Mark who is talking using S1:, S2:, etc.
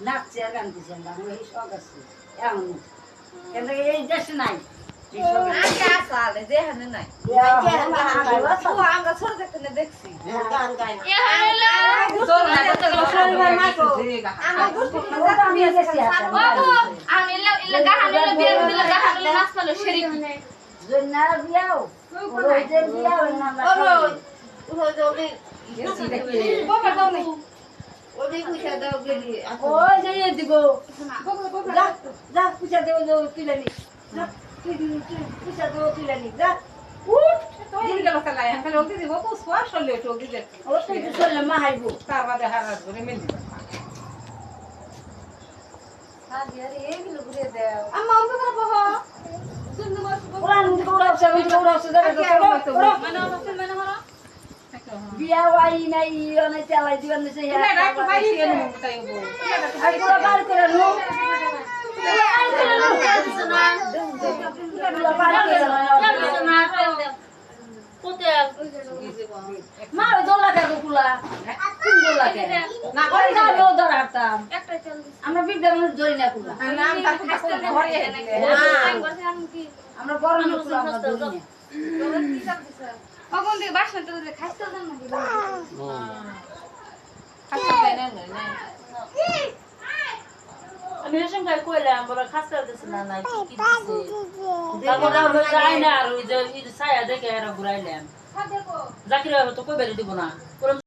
S1: নাচছে আর গান দিচ্ছে এই শখ আছে এমন এই দেশ নাই দিব পয়সা দেব তুলে নি পয়সা দেব তুলে নি যা তার বাদে হারাস করে মেল দিবা বিয়া ওয়াই নাই অনেক চালাই দিবেন আমরা বিদ্যা মানুষ ধরি না কুলা আমরা বড় মানুষ
S2: আমি এসব ভাই কইলাম বড় খাস্তা দিছ না নাই কি দিছে তারপর আমরা যাই না আর ওই যে ছায়া দেখে এরা ঘুরাইলাম জাকির তো কই বেরি দিব না